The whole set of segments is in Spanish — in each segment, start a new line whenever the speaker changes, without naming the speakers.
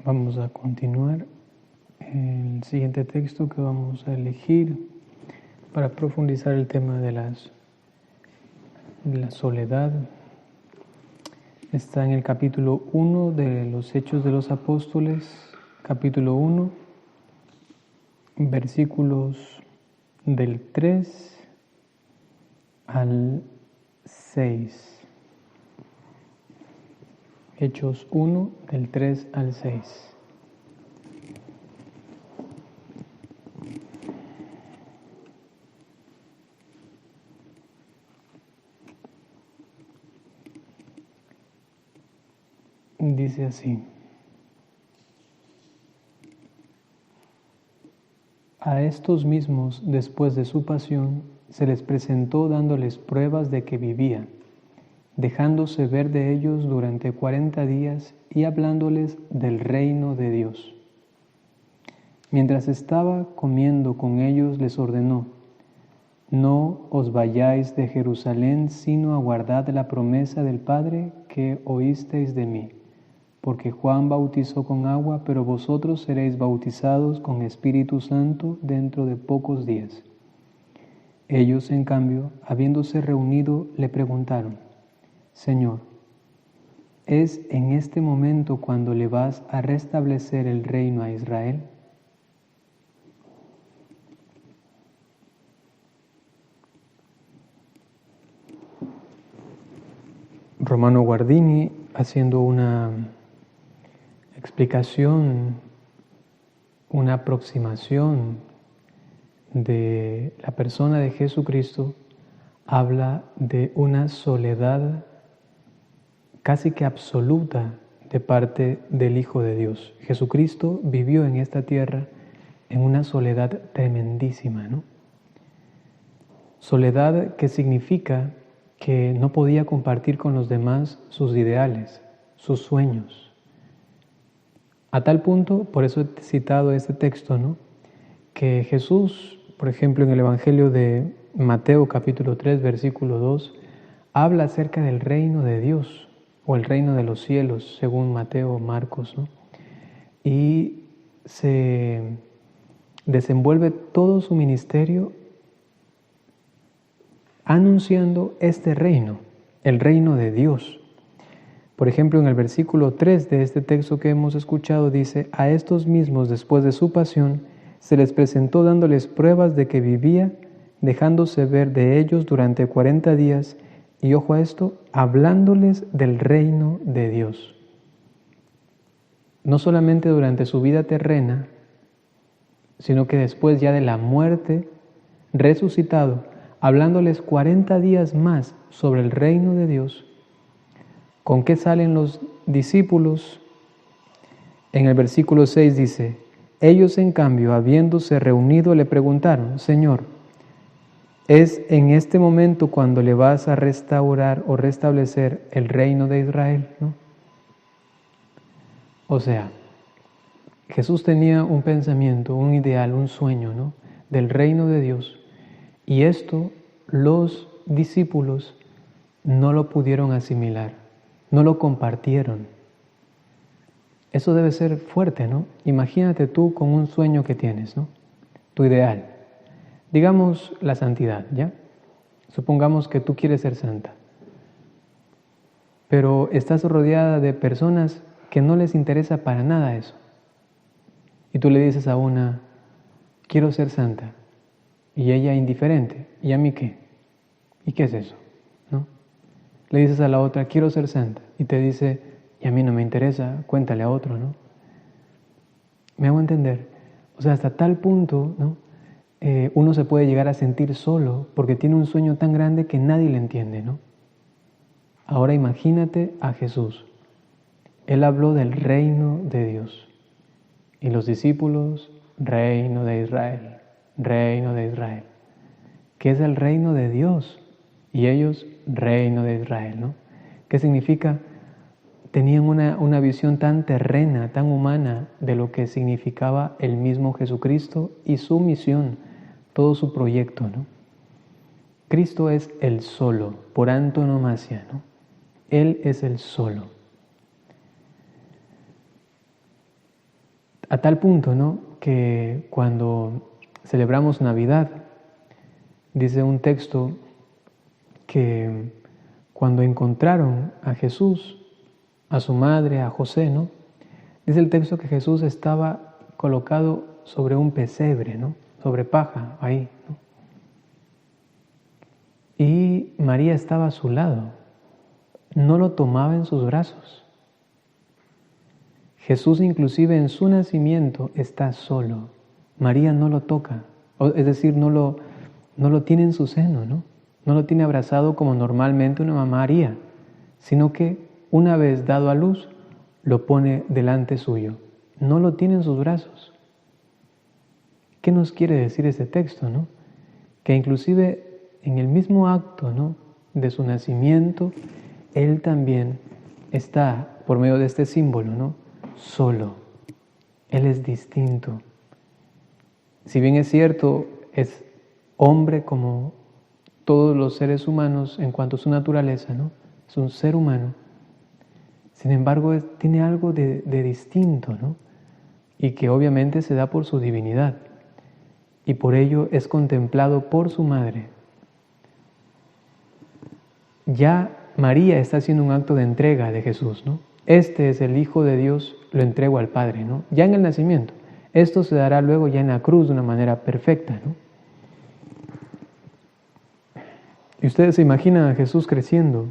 Vamos a continuar el siguiente texto que vamos a elegir para profundizar el tema de la soledad. Está en el capítulo 1 de los Hechos de los Apóstoles, capítulo 1, versículos del 3 al 6. Hechos 1, del 3 al 6. Dice así: a estos mismos, después de su pasión, se les presentó dándoles pruebas de que vivía, dejándose ver de ellos durante 40 días y hablándoles del reino de Dios. Mientras estaba comiendo con ellos, les ordenó: no os vayáis de Jerusalén, sino aguardad la promesa del Padre que oísteis de mí. Porque Juan bautizó con agua, pero vosotros seréis bautizados con Espíritu Santo dentro de pocos días. Ellos, en cambio, habiéndose reunido, le preguntaron: Señor, ¿es en este momento cuando le vas a restablecer el reino a Israel? Romano Guardini, haciendo una explicación, una aproximación de la persona de Jesucristo, habla de una soledad casi que absoluta de parte del Hijo de Dios. Jesucristo vivió en esta tierra en una soledad tremendísima, ¿no? Soledad que significa que no podía compartir con los demás sus ideales, sus sueños. A tal punto, por eso he citado este texto, ¿no?, que Jesús, por ejemplo, en el Evangelio de Mateo capítulo 3, versículo 2, habla acerca del reino de Dios o el reino de los cielos, según Mateo o Marcos, ¿no? Y se desenvuelve todo su ministerio anunciando este reino, el reino de Dios. Por ejemplo, en el versículo 3 de este texto que hemos escuchado dice: a estos mismos, después de su pasión, se les presentó dándoles pruebas de que vivía, dejándose ver de ellos durante 40 días, y ojo a esto, hablándoles del reino de Dios. No solamente durante su vida terrena, sino que después ya de la muerte, resucitado, hablándoles 40 días más sobre el reino de Dios. ¿Con qué salen los discípulos? En el versículo 6 dice: ellos, en cambio, habiéndose reunido, le preguntaron: Señor, ¿es en este momento cuando le vas a restaurar o restablecer el reino de Israel? ¿No? O sea, Jesús tenía un pensamiento, un ideal, un sueño, ¿no?, del reino de Dios, y esto los discípulos no lo pudieron asimilar. No lo compartieron. Eso debe ser fuerte, ¿no? Imagínate tú con un sueño que tienes, ¿no? Tu ideal. Digamos la santidad, ¿ya? Supongamos que tú quieres ser santa, pero estás rodeada de personas que no les interesa para nada eso. Y tú le dices a una: quiero ser santa, y ella indiferente. ¿Y a mí qué? ¿Y qué es eso? ¿No? Le dices a la otra: quiero ser santa, y te dice: y a mí no me interesa, cuéntale a otro, ¿no? ¿Me hago entender? O sea, hasta tal punto, ¿no?, uno se puede llegar a sentir solo porque tiene un sueño tan grande que nadie le entiende, ¿no? Ahora imagínate a Jesús. Él habló del reino de Dios. Y los discípulos: reino de Israel, reino de Israel. ¿Qué es el reino de Dios? Y ellos: reino de Israel, ¿no? ¿Qué significa? Tenían una visión tan terrena, tan humana de lo que significaba el mismo Jesucristo y su misión, todo su proyecto, ¿no? Cristo es el solo, por antonomasia, ¿no? Él es el solo. A tal punto, ¿no?, que cuando celebramos Navidad, dice un texto que cuando encontraron a Jesús, a su madre, a José, ¿no?, dice el texto que Jesús estaba colocado sobre un pesebre, ¿no?, sobre paja, ahí, ¿no?, y María estaba a su lado, no lo tomaba en sus brazos. Jesús inclusive en su nacimiento está solo. María no lo toca, es decir, no lo tiene en su seno, ¿no? No lo tiene abrazado como normalmente una mamá haría, sino que una vez dado a luz, lo pone delante suyo. No lo tiene en sus brazos. ¿Qué nos quiere decir este texto, no? Que inclusive en el mismo acto, ¿no?, de su nacimiento, Él también está, por medio de este símbolo, ¿no?, solo. Él es distinto. Si bien es cierto, es hombre como todos los seres humanos en cuanto a su naturaleza, ¿no? Es un ser humano. Sin embargo, tiene algo de distinto, ¿no? Y que obviamente se da por su divinidad. Y por ello es contemplado por su madre. Ya María está haciendo un acto de entrega de Jesús, ¿no? Este es el Hijo de Dios, lo entrego al Padre, ¿no? Ya en el nacimiento. Esto se dará luego ya en la cruz de una manera perfecta, ¿no? Y ustedes se imaginan a Jesús creciendo.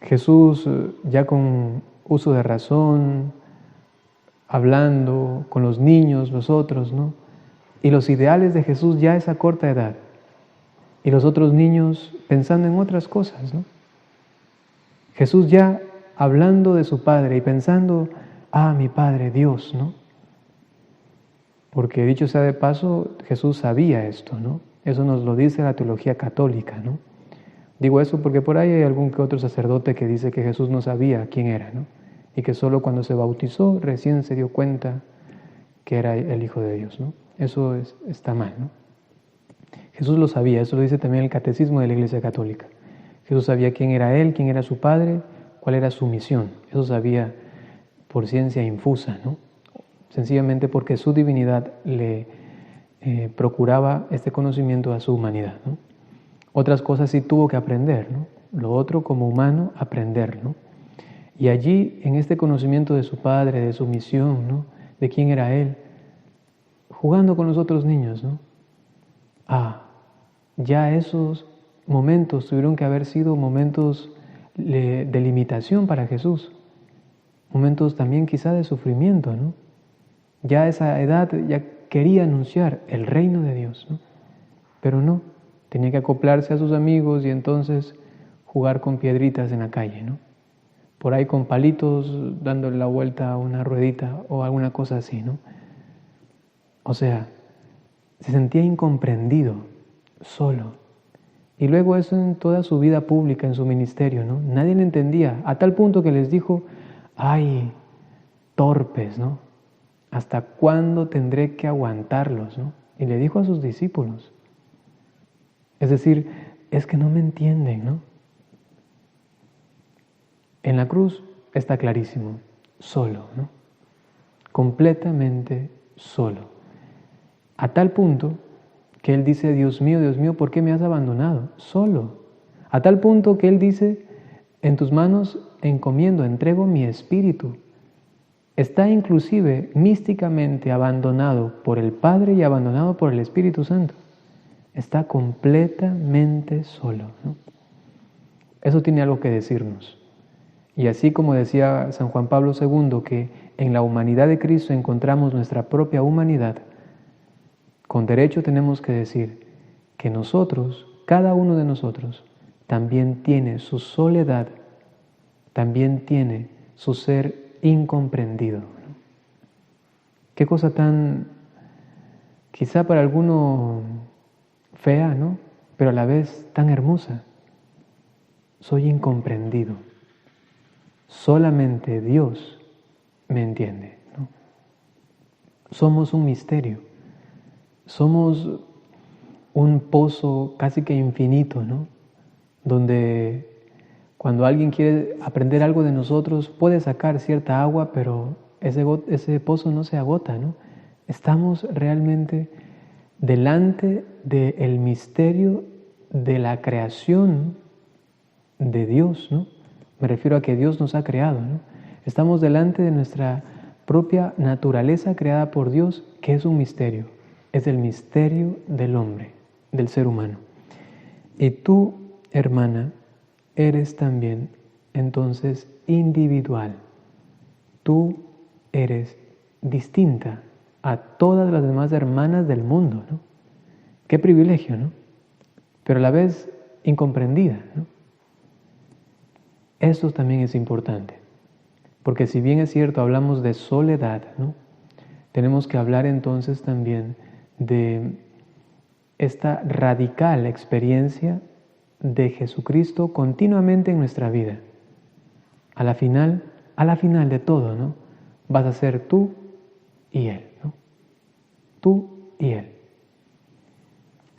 Jesús ya con uso de razón, hablando con los niños, los otros, ¿no? Y los ideales de Jesús ya a esa corta edad. Y los otros niños pensando en otras cosas, ¿no? Jesús ya hablando de su Padre y pensando, mi Padre, Dios, ¿no? Porque dicho sea de paso, Jesús sabía esto, ¿no? Eso nos lo dice la teología católica, ¿no? Digo eso porque por ahí hay algún que otro sacerdote que dice que Jesús no sabía quién era, ¿no? Y que solo cuando se bautizó recién se dio cuenta que era el Hijo de Dios, ¿no? Eso está mal, ¿no? Jesús lo sabía, eso lo dice también el Catecismo de la Iglesia Católica. Jesús sabía quién era Él, quién era su Padre, cuál era su misión. Eso sabía por ciencia infusa, ¿no? Sencillamente porque su divinidad le procuraba este conocimiento a su humanidad, ¿no? Otras cosas sí tuvo que aprender, ¿no? Lo otro como humano, aprender, ¿no? Y allí, en este conocimiento de su Padre, de su misión, ¿no?, de quién era Él, jugando con los otros niños, ¿no? Ya esos momentos tuvieron que haber sido momentos de limitación para Jesús, momentos también quizá de sufrimiento, ¿no? Ya a esa edad ya quería anunciar el reino de Dios, ¿no? Pero no, tenía que acoplarse a sus amigos y entonces jugar con piedritas en la calle, ¿no? Por ahí con palitos dándole la vuelta a una ruedita o alguna cosa así, ¿no? O sea, se sentía incomprendido, solo. Y luego eso en toda su vida pública, en su ministerio, ¿no? Nadie le entendía, a tal punto que les dijo, ¡ay, torpes!, ¿no? ¿Hasta cuándo tendré que aguantarlos?, ¿no? Y le dijo a sus discípulos. Es decir, es que no me entienden, ¿no? En la cruz está clarísimo, solo, ¿no? Completamente solo. A tal punto que Él dice, Dios mío, ¿por qué me has abandonado? Solo. A tal punto que Él dice, en tus manos encomiendo, entrego mi espíritu. Está inclusive místicamente abandonado por el Padre y abandonado por el Espíritu Santo. Está completamente solo, ¿no? Eso tiene algo que decirnos. Y así como decía San Juan Pablo II, que en la humanidad de Cristo encontramos nuestra propia humanidad, con derecho tenemos que decir que nosotros, cada uno de nosotros, también tiene su soledad, también tiene su ser incomprendido. Qué cosa tan, quizá para alguno fea, ¿no? Pero a la vez tan hermosa. Soy incomprendido. Solamente Dios me entiende, ¿no? Somos un misterio. Somos un pozo casi que infinito, ¿no? Donde cuando alguien quiere aprender algo de nosotros, puede sacar cierta agua, pero ese pozo no se agota, ¿no? Estamos realmente delante del misterio de la creación de Dios, ¿no? Me refiero a que Dios nos ha creado, ¿no? Estamos delante de nuestra propia naturaleza creada por Dios, que es un misterio. Es el misterio del hombre, del ser humano. Y tú, hermana, eres también entonces individual. Tú eres distinta a todas las demás hermanas del mundo, ¿no? Qué privilegio, ¿no? Pero a la vez incomprendida, ¿no? Esto también es importante, porque si bien es cierto, hablamos de soledad, ¿no? Tenemos que hablar entonces también de esta radical experiencia de Jesucristo continuamente en nuestra vida. A la final de todo, ¿no? Vas a ser tú y Él, ¿no? Tú y Él.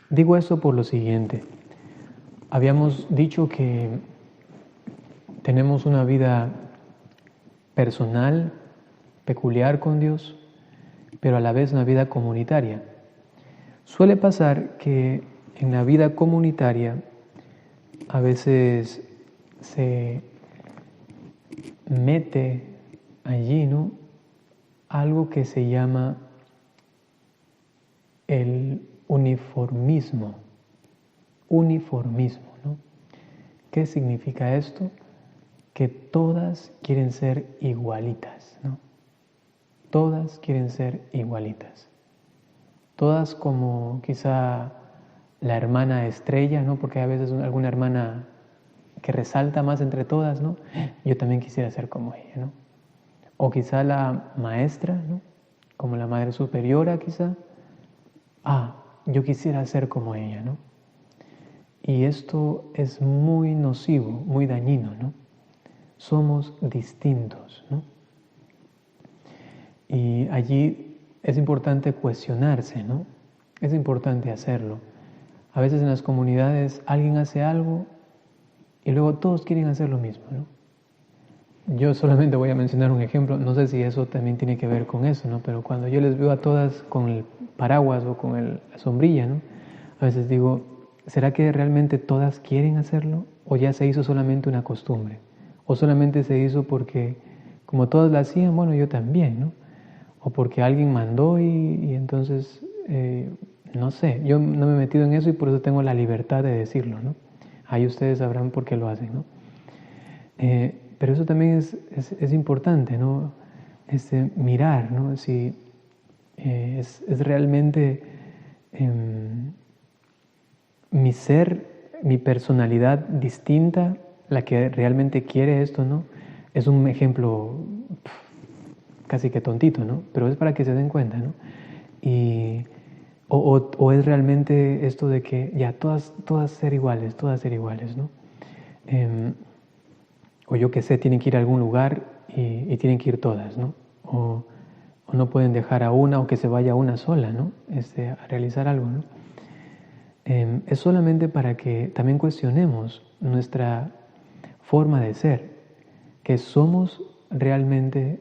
Digo esto por lo siguiente. Habíamos dicho que tenemos una vida personal, peculiar con Dios, pero a la vez una vida comunitaria. Suele pasar que en la vida comunitaria a veces se mete allí, ¿no?, algo que se llama el uniformismo. Uniformismo, ¿no? ¿Qué significa esto? Que todas quieren ser igualitas, ¿no? Todas quieren ser igualitas. Todas como quizá la hermana estrella, ¿no? Porque a veces alguna hermana que resalta más entre todas, ¿no? Yo también quisiera ser como ella, ¿no? O quizá la maestra, ¿no? Como la madre superiora quizá. Yo quisiera ser como ella, ¿no? Y esto es muy nocivo, muy dañino, ¿no? Somos distintos, ¿no? Y allí es importante cuestionarse, ¿no? Es importante hacerlo. A veces en las comunidades alguien hace algo y luego todos quieren hacer lo mismo, ¿no? Yo solamente voy a mencionar un ejemplo, no sé si eso también tiene que ver con eso, ¿no? Pero cuando yo les veo a todas con el paraguas o con la sombrilla, ¿no? A veces digo, ¿será que realmente todas quieren hacerlo? ¿O ya se hizo solamente una costumbre? ¿O solamente se hizo porque como todas la hacían, bueno, yo también, ¿no? O porque alguien mandó y entonces, no sé, yo no me he metido en eso y por eso tengo la libertad de decirlo, ¿no? Ahí ustedes sabrán por qué lo hacen, ¿no? Pero eso también es importante, ¿no? Mirar, ¿no? Si es realmente mi ser, mi personalidad distinta la que realmente quiere esto, ¿no? Es un ejemplo casi que tontito, ¿no? Pero es para que se den cuenta, ¿no? O es realmente esto de que ya todas ser iguales, ¿no? O yo que sé, tienen que ir a algún lugar y tienen que ir todas, ¿no? O no pueden dejar a una o que se vaya una sola, ¿no? A realizar algo, ¿no? Es solamente para que también cuestionemos nuestra forma de ser, que somos realmente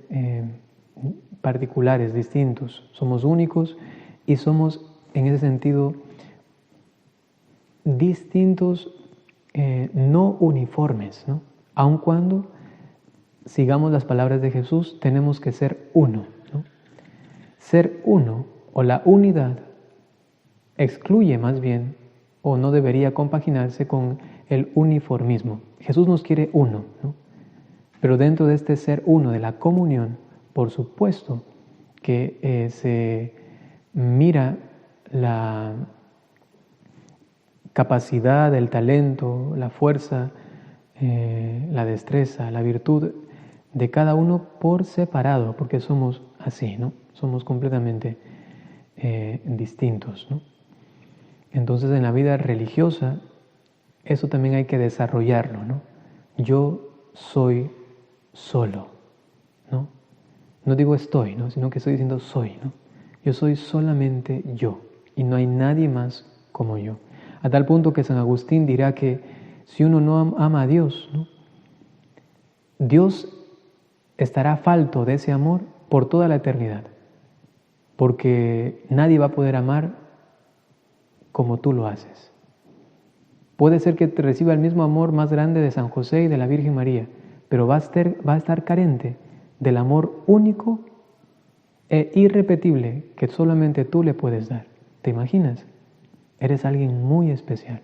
particulares, distintos, somos únicos y somos en ese sentido distintos, no uniformes, ¿no? Aun cuando sigamos las palabras de Jesús, tenemos que ser uno, ¿no? Ser uno o la unidad excluye más bien o no debería compaginarse con el uniformismo. Jesús nos quiere uno, ¿no? Pero dentro de este ser uno, de la comunión, por supuesto que se mira la capacidad, el talento, la fuerza, la destreza, la virtud de cada uno por separado, porque somos así, ¿no? Somos completamente distintos, ¿no? Entonces en la vida religiosa eso también hay que desarrollarlo, ¿no? Yo soy solo, ¿no? No digo estoy, ¿no? Sino que estoy diciendo soy, ¿no? Yo soy solamente yo y no hay nadie más como yo. A tal punto que San Agustín dirá que si uno no ama a Dios, ¿no?, Dios estará falto de ese amor por toda la eternidad, porque nadie va a poder amar como tú lo haces. Puede ser que te reciba el mismo amor más grande de San José y de la Virgen María, pero va a estar carente del amor único e irrepetible que solamente tú le puedes dar. ¿Te imaginas? Eres alguien muy especial.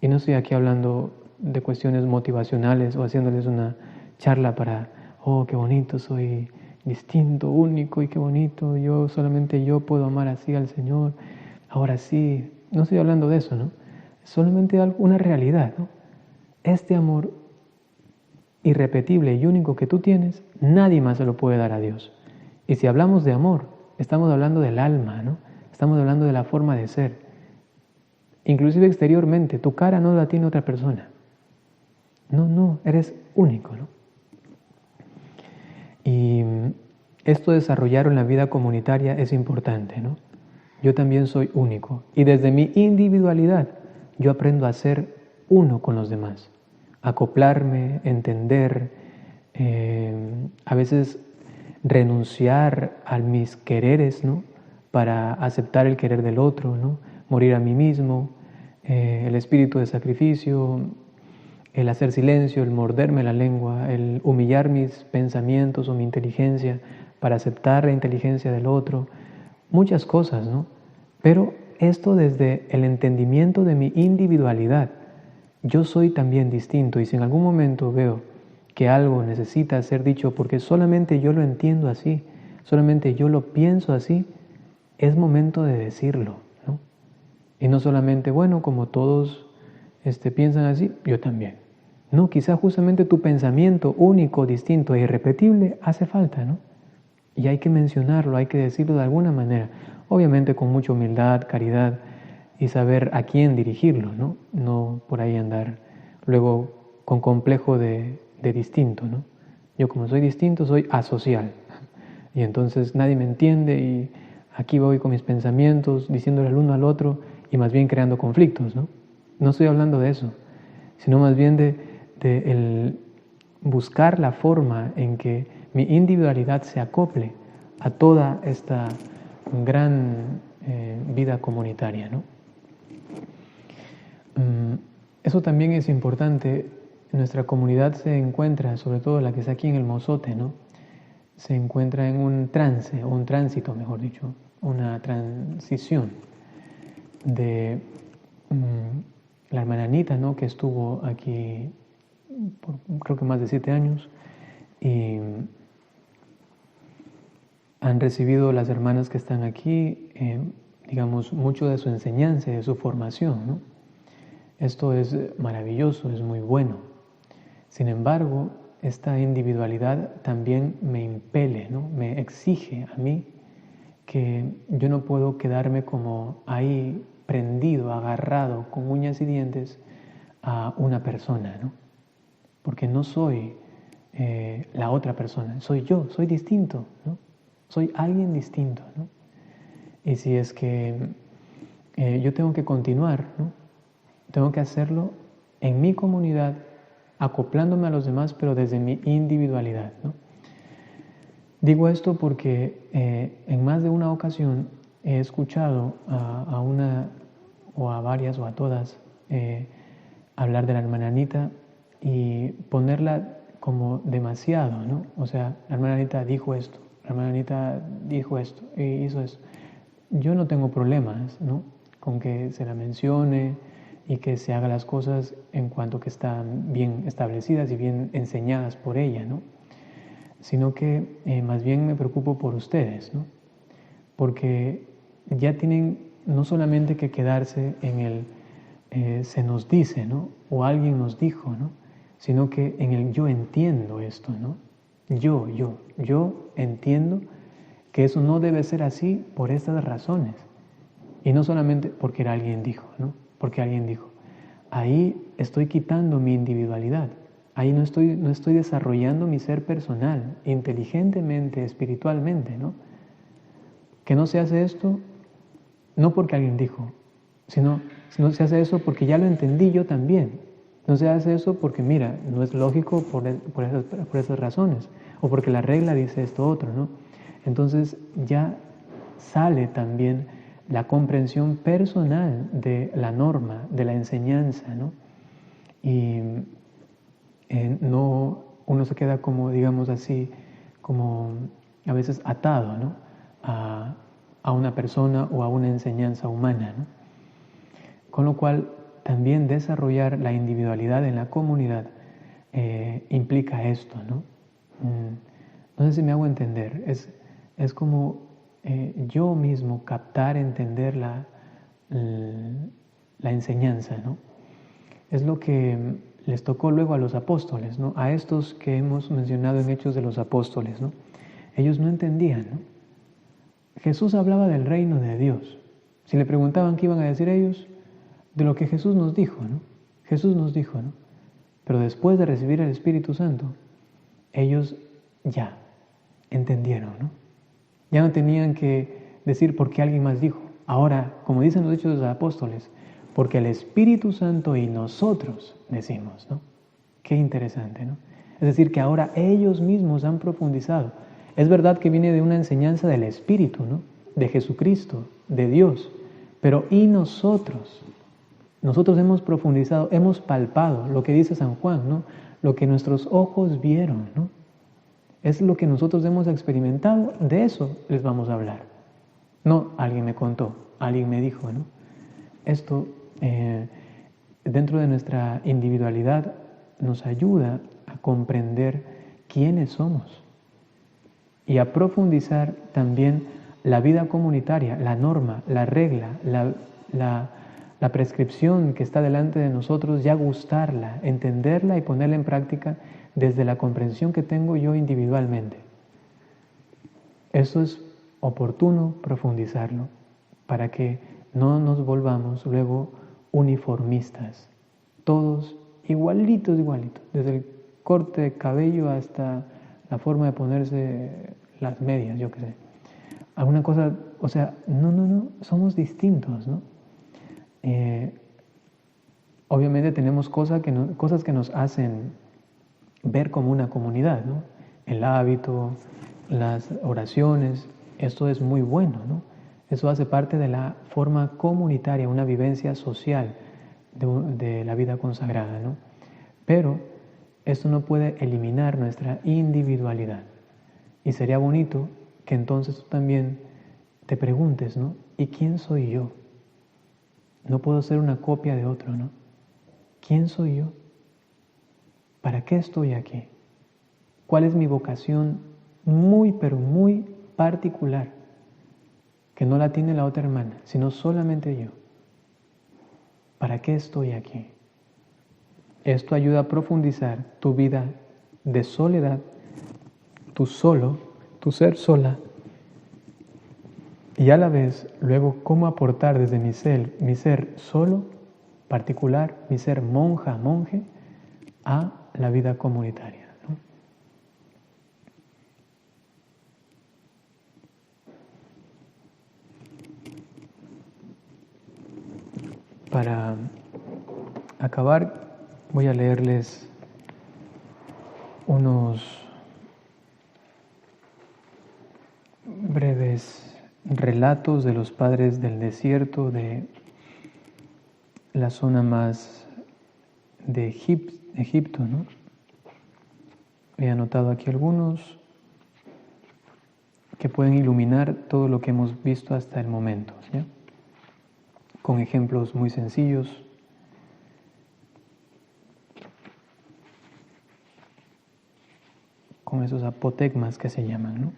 Y no estoy aquí hablando de cuestiones motivacionales o haciéndoles una charla para, oh, qué bonito, soy distinto, único y qué bonito, solamente yo puedo amar así al Señor. Ahora sí, no estoy hablando de eso, ¿no? Solamente una realidad, ¿no? Este amor irrepetible y único que tú tienes, nadie más se lo puede dar a Dios. Y si hablamos de amor, estamos hablando del alma, ¿no? Estamos hablando de la forma de ser. Inclusive exteriormente, tu cara no la tiene otra persona. No, eres único, ¿no? Y esto desarrollar en la vida comunitaria es importante, ¿no? Yo también soy único. Y desde mi individualidad, yo aprendo a ser uno con los demás. Acoplarme, entender, a veces renunciar a mis quereres, ¿no? Para aceptar el querer del otro, ¿no? Morir a mí mismo, el espíritu de sacrificio, el hacer silencio, el morderme la lengua, el humillar mis pensamientos o mi inteligencia para aceptar la inteligencia del otro, muchas cosas, ¿no? Pero esto desde el entendimiento de mi individualidad. Yo soy también distinto y si en algún momento veo que algo necesita ser dicho porque solamente yo lo entiendo así, solamente yo lo pienso así, es momento de decirlo, ¿no? Y no solamente, bueno, como todos piensan así, yo también. No, quizás justamente tu pensamiento único, distinto e irrepetible hace falta, ¿no? Y hay que mencionarlo, hay que decirlo de alguna manera, obviamente con mucha humildad, caridad y saber a quién dirigirlo, ¿no? No por ahí andar luego con complejo de distinto, ¿no? Yo como soy distinto soy asocial y entonces nadie me entiende y aquí voy con mis pensamientos diciéndole al uno al otro y más bien creando conflictos, ¿no? No estoy hablando de eso, sino más bien de el buscar la forma en que mi individualidad se acople a toda esta gran vida comunitaria, ¿no? Eso también es importante. Nuestra comunidad se encuentra, sobre todo la que está aquí en el Mozote, ¿no? Se encuentra en un trance, o un tránsito, mejor dicho, una transición de la hermana Anita, ¿no? Que estuvo aquí por, creo que más de 7 años y han recibido las hermanas que están aquí, digamos, mucho de su enseñanza, de su formación, ¿no? Esto es maravilloso, es muy bueno. Sin embargo, esta individualidad también me impele, ¿no? Me exige a mí que yo no puedo quedarme como ahí prendido, agarrado con uñas y dientes a una persona, ¿no? Porque no soy la otra persona, soy yo, soy distinto, ¿no? Soy alguien distinto, ¿no? Y si es que yo tengo que continuar, ¿no? Tengo que hacerlo en mi comunidad, acoplándome a los demás, pero desde mi individualidad, ¿no? Digo esto porque en más de una ocasión he escuchado a una o a varias o a todas hablar de la hermana Anita y ponerla como demasiado, ¿no? O sea, la hermana Anita dijo esto, la hermana Anita dijo esto y hizo esto. Yo no tengo problemas, ¿no? Con que se la mencione y que se haga las cosas en cuanto que están bien establecidas y bien enseñadas por ella, ¿no? Sino que más bien me preocupo por ustedes, ¿no? Porque ya tienen no solamente que quedarse en el se nos dice, ¿no? O alguien nos dijo, ¿no? Sino que en el yo entiendo esto, ¿no? Yo entiendo que eso no debe ser así por estas razones. Y no solamente porque alguien dijo, ¿no? Porque alguien dijo. Ahí estoy quitando mi individualidad. Ahí no estoy desarrollando mi ser personal, inteligentemente, espiritualmente, ¿no? Que no se hace esto no porque alguien dijo, sino se hace eso porque ya lo entendí yo también. No se hace eso porque, mira, no es lógico por esas razones. o porque la regla dice esto otro, ¿no? Entonces ya sale también la comprensión personal de la norma, de la enseñanza, ¿no? Y no, uno se queda como, digamos así, como a veces atado, ¿no? a una persona o a una enseñanza humana, ¿no? Con lo cual, también desarrollar la individualidad en la comunidad implica esto, ¿no? No sé si me hago entender. Es como yo mismo captar, entender la enseñanza, ¿no? Es lo que les tocó luego a los apóstoles, ¿no? A estos que hemos mencionado en Hechos de los Apóstoles, ¿no? Ellos no entendían, ¿no? Jesús hablaba del reino de Dios. Si le preguntaban qué iban a decir ellos, de lo que Jesús nos dijo, ¿no? Jesús nos dijo, ¿no? Pero después de recibir el Espíritu Santo, ellos ya entendieron, ¿no? Ya no tenían que decir por qué alguien más dijo. Ahora, como dicen los Hechos de los Apóstoles, porque el Espíritu Santo y nosotros decimos, ¿no? Qué interesante, ¿no? Es decir, que ahora ellos mismos han profundizado. Es verdad que viene de una enseñanza del Espíritu, ¿no? De Jesucristo, de Dios. Pero ¿y nosotros? Nosotros hemos profundizado, hemos palpado lo que dice San Juan, ¿no? Lo que nuestros ojos vieron, ¿no? Es lo que nosotros hemos experimentado, de eso les vamos a hablar. No, alguien me contó, alguien me dijo, ¿no? Esto, dentro de nuestra individualidad, nos ayuda a comprender quiénes somos y a profundizar también la vida comunitaria, la norma, la regla, la prescripción que está delante de nosotros, ya gustarla, entenderla y ponerla en práctica desde la comprensión que tengo yo individualmente. Eso es oportuno profundizarlo para que no nos volvamos luego uniformistas, todos igualitos, desde el corte de cabello hasta la forma de ponerse las medias, yo qué sé. Alguna cosa, o sea, no, somos distintos, ¿no? Obviamente tenemos cosas que nos hacen ver como una comunidad, ¿no? El hábito, las oraciones, esto es muy bueno, ¿no? Eso hace parte de la forma comunitaria, una vivencia social de la vida consagrada, ¿no? Pero esto no puede eliminar nuestra individualidad. Y sería bonito que entonces tú también te preguntes, ¿no? ¿Y quién soy yo? No puedo ser una copia de otro, ¿no? ¿Quién soy yo? ¿Para qué estoy aquí? ¿Cuál es mi vocación muy, pero muy particular? Que no la tiene la otra hermana, sino solamente yo. ¿Para qué estoy aquí? Esto ayuda a profundizar tu vida de soledad, tu solo, tu ser sola, y a la vez luego cómo aportar desde mi ser solo, particular, mi ser monja, monje, a la vida comunitaria, ¿no? Para acabar, voy a leerles unos breves relatos de los padres del desierto de la zona más de Egipto, ¿no? He anotado aquí algunos que pueden iluminar todo lo que hemos visto hasta el momento, ¿ya? Con ejemplos muy sencillos. Con esos apotegmas que se llaman, ¿no?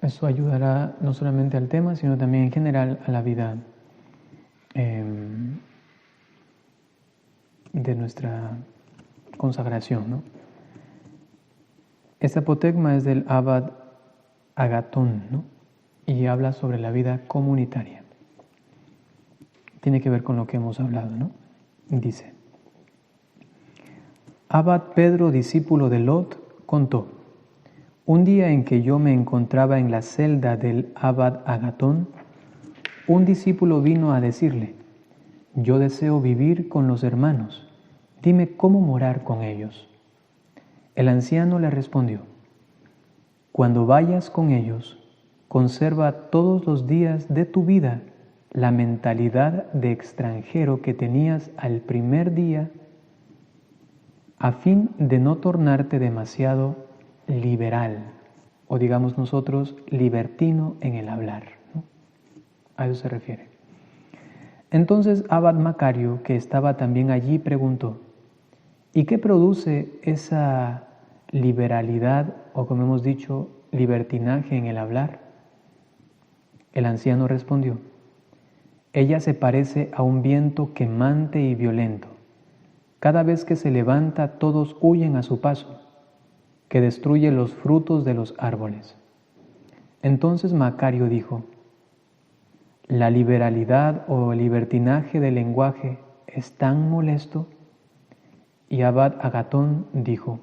Eso ayudará no solamente al tema, sino también en general a la vida de nuestra consagración, ¿no? Este apotegma es del Abad Agatón, ¿no? Y habla sobre la vida comunitaria. Tiene que ver con lo que hemos hablado, ¿no? Dice: Abad Pedro, discípulo de Lot, contó: un día en que yo me encontraba en la celda del Abad Agatón, un discípulo vino a decirle: yo deseo vivir con los hermanos, dime cómo morar con ellos. El anciano le respondió: cuando vayas con ellos, conserva todos los días de tu vida la mentalidad de extranjero que tenías al primer día, a fin de no tornarte demasiado liberal, o digamos nosotros, libertino en el hablar, ¿no? A eso se refiere. Entonces Abad Macario, que estaba también allí, preguntó: ¿y qué produce esa liberalidad, o como hemos dicho, libertinaje en el hablar? El anciano respondió: ella se parece a un viento quemante y violento. Cada vez que se levanta, todos huyen a su paso, que destruye los frutos de los árboles. Entonces Macario dijo: ¿la liberalidad o libertinaje del lenguaje es tan molesto? Y Abad Agatón dijo: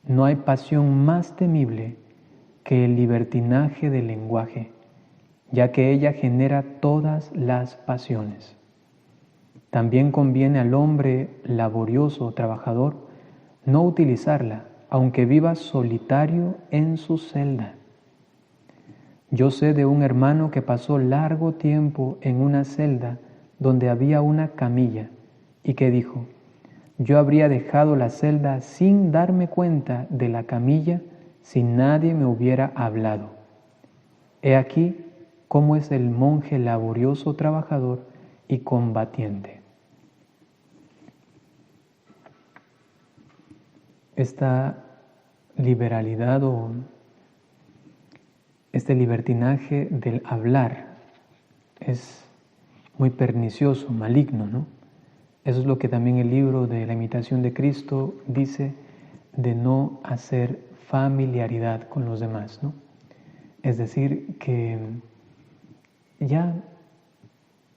no hay pasión más temible que el libertinaje del lenguaje, ya que ella genera todas las pasiones. También conviene al hombre laborioso o trabajador no utilizarla, aunque viva solitario en su celda. Yo sé de un hermano que pasó largo tiempo en una celda donde había una camilla y que dijo: yo habría dejado la celda sin darme cuenta de la camilla si nadie me hubiera hablado. He aquí cómo es el monje laborioso, trabajador y combatiente. Esta liberalidad o este libertinaje del hablar es muy pernicioso, maligno, ¿no? Eso es lo que también el libro de la imitación de Cristo dice, de no hacer familiaridad con los demás, ¿no? Es decir, que ya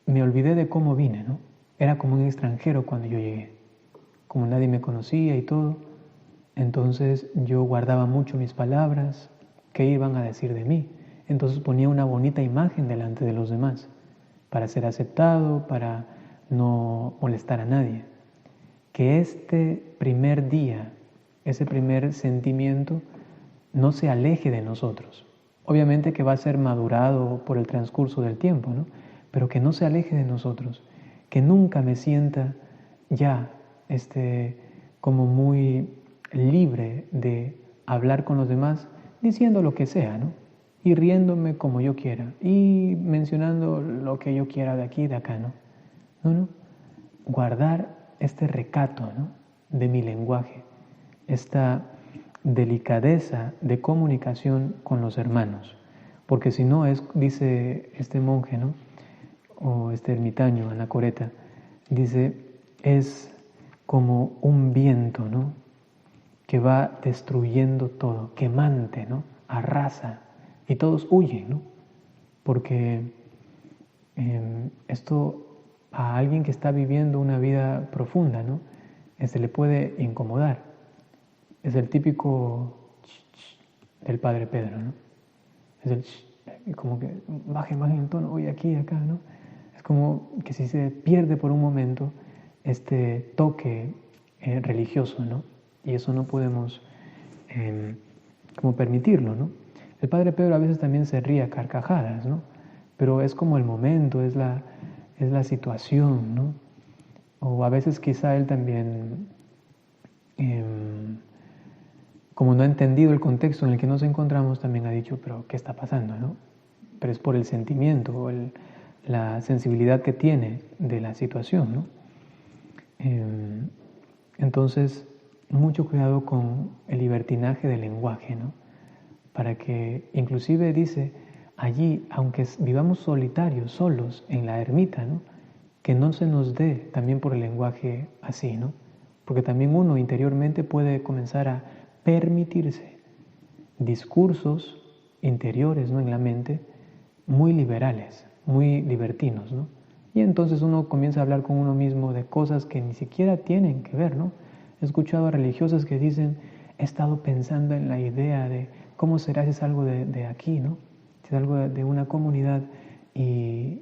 me olvidé de cómo vine, ¿no? Era como un extranjero cuando yo llegué, como nadie me conocía y todo. Entonces yo guardaba mucho mis palabras, qué iban a decir de mí. Entonces ponía una bonita imagen delante de los demás, para ser aceptado, para no molestar a nadie. Que este primer día, ese primer sentimiento, no se aleje de nosotros. Obviamente que va a ser madurado por el transcurso del tiempo, ¿no? Pero que no se aleje de nosotros, que nunca me sienta ya como muy libre de hablar con los demás diciendo lo que sea, ¿no? Y riéndome como yo quiera y mencionando lo que yo quiera de aquí y de acá, ¿no? No, guardar este recato, ¿no?, de mi lenguaje, esta delicadeza de comunicación con los hermanos, porque si no es, dice este monje, ¿no?, o este ermitaño, Anacoreta, dice, es como un viento, ¿no?, que va destruyendo todo, quemante, ¿no?, arrasa, y todos huyen, ¿no?, porque esto a alguien que está viviendo una vida profunda, ¿no?, le puede incomodar. Es el típico del Padre Pedro, ¿no? Es como que baje el tono, oye, aquí, acá, ¿no? Es como que si se pierde por un momento este toque religioso, ¿no? Y eso no podemos como permitirlo, ¿no? El Padre Pedro a veces también se ríe a carcajadas, ¿no? Pero es como el momento, es la situación, ¿no? O a veces quizá él también, como no ha entendido el contexto en el que nos encontramos, también ha dicho, pero ¿qué está pasando, no? Pero es por el sentimiento o la sensibilidad que tiene de la situación, ¿no? Entonces, mucho cuidado con el libertinaje del lenguaje, ¿no? Para que, inclusive dice, allí, aunque vivamos solitarios, solos, en la ermita, ¿no?, que no se nos dé también por el lenguaje así, ¿no? Porque también uno interiormente puede comenzar a permitirse discursos interiores, ¿no?, en la mente, muy liberales, muy libertinos, ¿no? Y entonces uno comienza a hablar con uno mismo de cosas que ni siquiera tienen que ver, ¿no? He escuchado a religiosas que dicen, he estado pensando en la idea de cómo será si es algo de aquí, ¿no? Si es algo de una comunidad y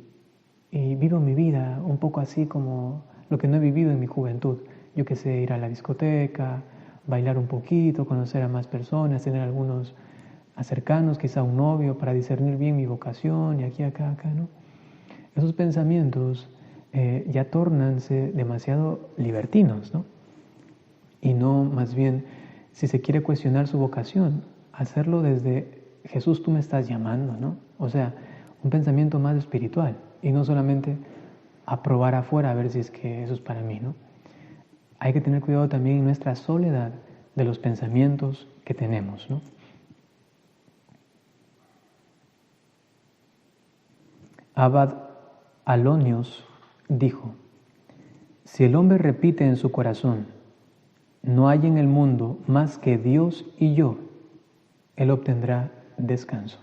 vivo mi vida un poco así como lo que no he vivido en mi juventud. Yo que sé, ir a la discoteca, bailar un poquito, conocer a más personas, tener algunos cercanos, quizá un novio, para discernir bien mi vocación y aquí, acá, ¿no? Esos pensamientos ya tornanse demasiado libertinos, ¿no? Y no, más bien, si se quiere cuestionar su vocación, hacerlo desde Jesús, tú me estás llamando, ¿no? O sea, un pensamiento más espiritual y no solamente a probar afuera a ver si es que eso es para mí, ¿no? Hay que tener cuidado también en nuestra soledad de los pensamientos que tenemos, ¿no? Abad Alonios dijo: si el hombre repite en su corazón, no hay en el mundo más que Dios y yo, él obtendrá descanso.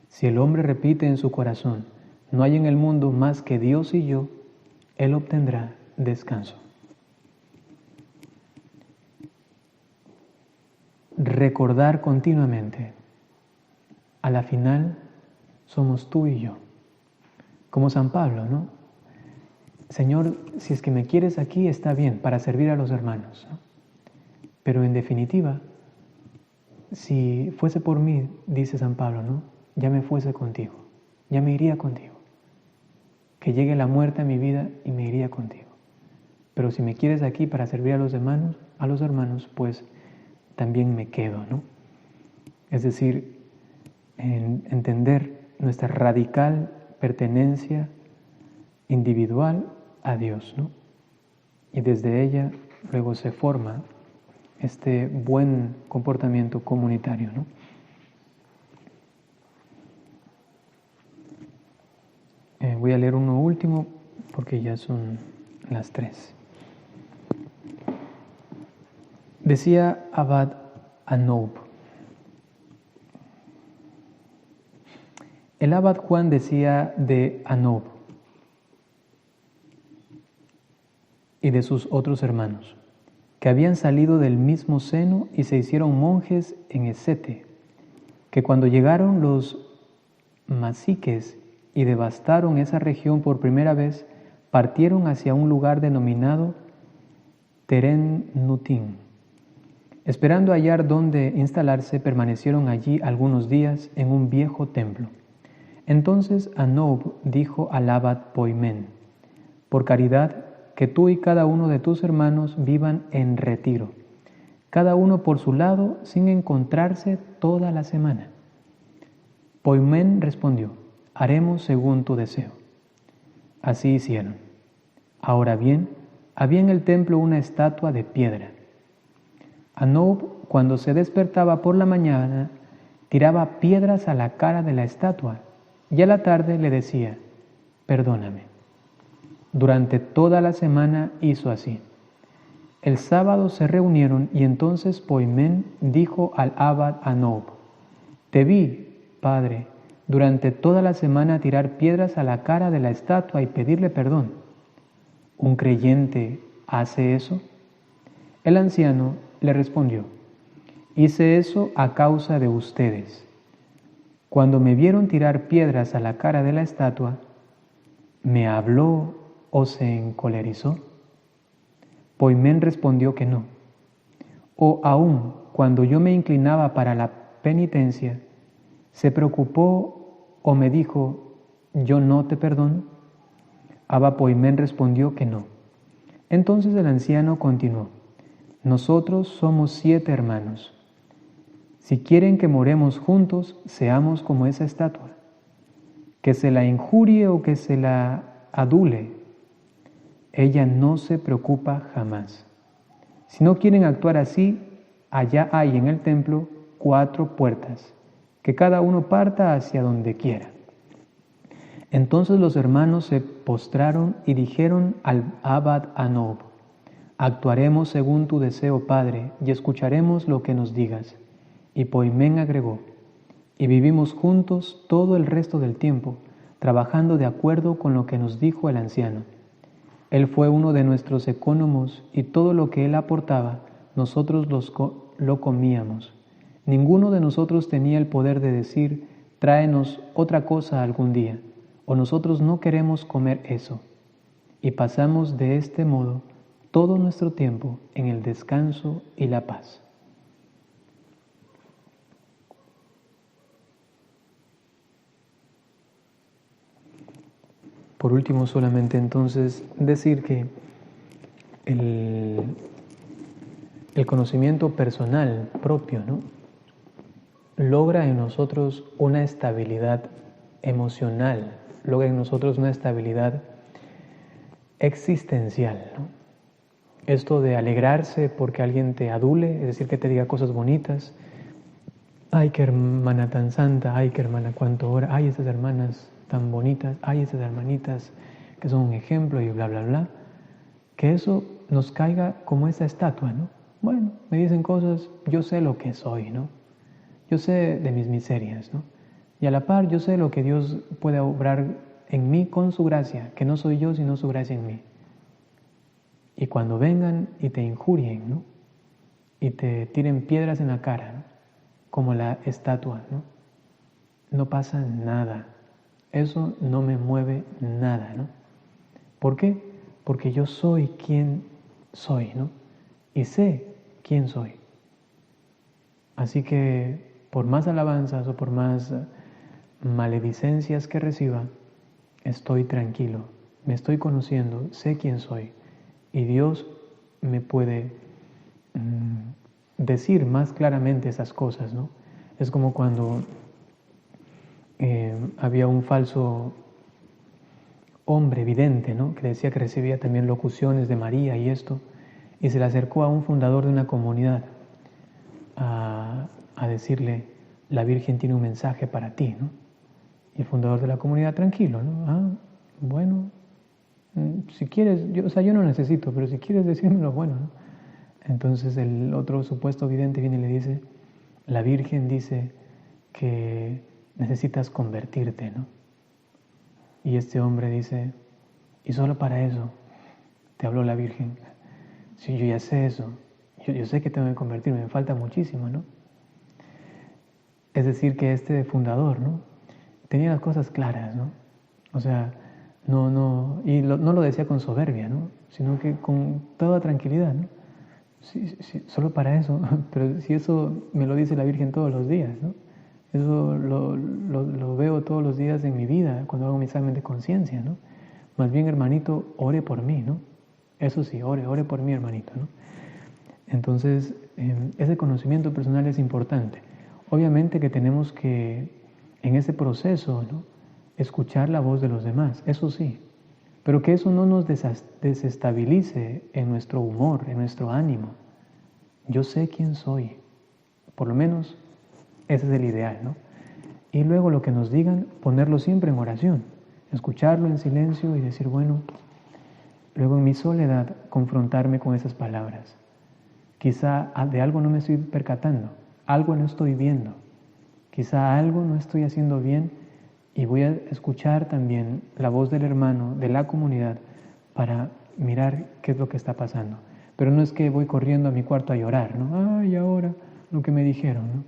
Si el hombre repite en su corazón, no hay en el mundo más que Dios y yo, él obtendrá descanso. Recordar continuamente, a la final somos tú y yo. Como San Pablo, ¿no? Señor, si es que me quieres aquí, está bien, para servir a los hermanos, ¿no? Pero en definitiva, si fuese por mí, dice San Pablo, ¿no? Ya me fuese contigo, ya me iría contigo. Que llegue la muerte a mi vida y me iría contigo. Pero si me quieres aquí para servir a los hermanos, pues también me quedo, ¿no? Es decir, en entender nuestra radical pertenencia individual a Dios, ¿no? Y desde ella luego se forma este buen comportamiento comunitario, ¿no? Voy a leer uno último porque ya son las 3. Decía Abad Anoub: el Abad Juan decía de Anoub y de sus otros hermanos, que habían salido del mismo seno y se hicieron monjes en Esete, que cuando llegaron los maciques y devastaron esa región por primera vez, partieron hacia un lugar denominado Terennutín. Esperando hallar dónde instalarse, permanecieron allí algunos días en un viejo templo. Entonces Anoub dijo al abad Poimén: por caridad, que tú y cada uno de tus hermanos vivan en retiro, cada uno por su lado, sin encontrarse toda la semana. Poimén respondió: haremos según tu deseo. Así hicieron. Ahora bien, había en el templo una estatua de piedra. Anoub, cuando se despertaba por la mañana, tiraba piedras a la cara de la estatua y a la tarde le decía: perdóname. Durante toda la semana hizo así. El sábado se reunieron y entonces Poimén dijo al abad Anoub: te vi, padre, durante toda la semana tirar piedras a la cara de la estatua y pedirle perdón. ¿Un creyente hace eso? El anciano le respondió: hice eso a causa de ustedes. Cuando me vieron tirar piedras a la cara de la estatua, ¿me habló o se encolerizó? Poimén respondió que no. O aún cuando yo me inclinaba para la penitencia, ¿se preocupó o me dijo: yo no te perdono? Abba Poimén respondió que no. Entonces el anciano continuó: nosotros somos 7 hermanos. Si quieren que moremos juntos, seamos como esa estatua. Que se la injurie o que se la adule, ella no se preocupa jamás. Si no quieren actuar así, allá hay en el templo 4 puertas, que cada uno parta hacia donde quiera. Entonces los hermanos se postraron y dijeron al abad Anoub: actuaremos según tu deseo, Padre, y escucharemos lo que nos digas. Y Poimén agregó: y vivimos juntos todo el resto del tiempo, trabajando de acuerdo con lo que nos dijo el anciano. Él fue uno de nuestros ecónomos y todo lo que él aportaba, nosotros lo comíamos. Ninguno de nosotros tenía el poder de decir: tráenos otra cosa algún día, o nosotros no queremos comer eso, y pasamos de este modo todo nuestro tiempo en el descanso y la paz. Por último, solamente entonces decir que el conocimiento personal propio, ¿no?, logra en nosotros una estabilidad emocional, logra en nosotros una estabilidad existencial, ¿no? Esto de alegrarse porque alguien te adule, es decir, que te diga cosas bonitas. Ay, qué hermana tan santa, ay, qué hermana cuánto ora, ay, esas hermanas tan bonitas, ay, esas hermanitas que son un ejemplo y bla, bla, bla. Que eso nos caiga como esa estatua, ¿no? Bueno, me dicen cosas, yo sé lo que soy, ¿no? Yo sé de mis miserias, ¿no? Y a la par yo sé lo que Dios puede obrar en mí con su gracia, que no soy yo, sino su gracia en mí. Y cuando vengan y te injurien, ¿no?, y te tiren piedras en la cara, ¿no?, como la estatua, ¿no?, no pasa nada. Eso no me mueve nada, ¿no? ¿Por qué? Porque yo soy quien soy, ¿no? Y sé quién soy. Así que por más alabanzas o por más maledicencias que reciba, estoy tranquilo, me estoy conociendo, sé quién soy. Y Dios me puede decir más claramente esas cosas, ¿no? Es como cuando había un falso hombre vidente, ¿no?, que decía que recibía también locuciones de María y esto, y se le acercó a un fundador de una comunidad a decirle, la Virgen tiene un mensaje para ti, ¿no? Y el fundador de la comunidad, tranquilo, ¿no? Ah, bueno, si quieres, yo no necesito, pero si quieres decírmelo, bueno, ¿no? Entonces el otro supuesto vidente viene y le dice, la Virgen dice que necesitas convertirte, ¿no? Y este hombre dice, y solo para eso te habló la Virgen. Si yo ya sé eso, yo sé que tengo que convertirme, me falta muchísimo, ¿no? Es decir, que este fundador, ¿no?, tenía las cosas claras, ¿no? O sea, no lo decía con soberbia, ¿no?, sino que con toda tranquilidad, ¿no? Sí, solo para eso, pero si eso me lo dice la Virgen todos los días, ¿no? Eso lo veo todos los días en mi vida, cuando hago mi examen de conciencia, ¿no? Más bien, hermanito, ore por mí, ¿no? Eso sí, ore por mí, hermanito, ¿no? Entonces, ese conocimiento personal es importante. Obviamente que tenemos que, en ese proceso, ¿no?, escuchar la voz de los demás, eso sí, pero que eso no nos desestabilice en nuestro humor, en nuestro ánimo. Yo sé quién soy, por lo menos ese es el ideal, ¿no? Y luego lo que nos digan, ponerlo siempre en oración, escucharlo en silencio y decir, bueno, luego en mi soledad confrontarme con esas palabras. Quizá de algo no me estoy percatando, algo no estoy viendo, quizá algo no estoy haciendo bien y voy a escuchar también la voz del hermano, de la comunidad, para mirar qué es lo que está pasando. Pero no es que voy corriendo a mi cuarto a llorar, ¿no? Ay, ahora lo que me dijeron, ¿no?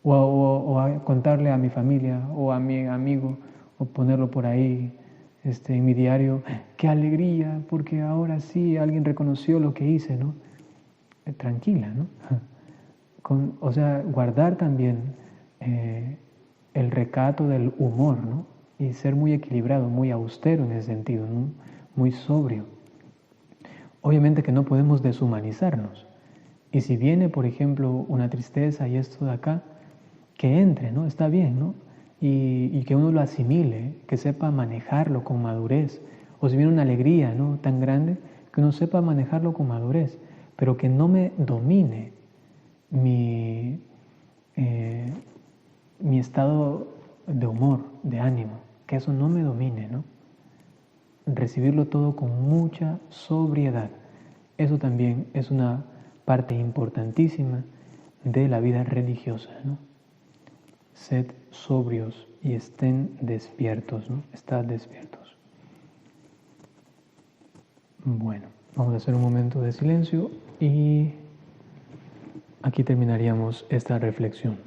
O a contarle a mi familia o a mi amigo o ponerlo por ahí en mi diario, qué alegría, porque ahora sí alguien reconoció lo que hice, ¿no? Tranquila, ¿no? O sea, guardar también el recato del humor, ¿no? Y ser muy equilibrado, muy austero en ese sentido, ¿no?, muy sobrio. Obviamente que no podemos deshumanizarnos. Y si viene, por ejemplo, una tristeza y esto de acá, que entre, ¿no? Está bien, ¿no? Y que uno lo asimile, que sepa manejarlo con madurez. O si viene una alegría, ¿no?, tan grande, que uno sepa manejarlo con madurez, pero que no me domine mi estado de humor, de ánimo, que eso no me domine, ¿no? Recibirlo todo con mucha sobriedad. Eso también es una parte importantísima de la vida religiosa, ¿no? Sed sobrios y estén despiertos, ¿no? Estad despiertos. Bueno, vamos a hacer un momento de silencio y aquí terminaríamos esta reflexión.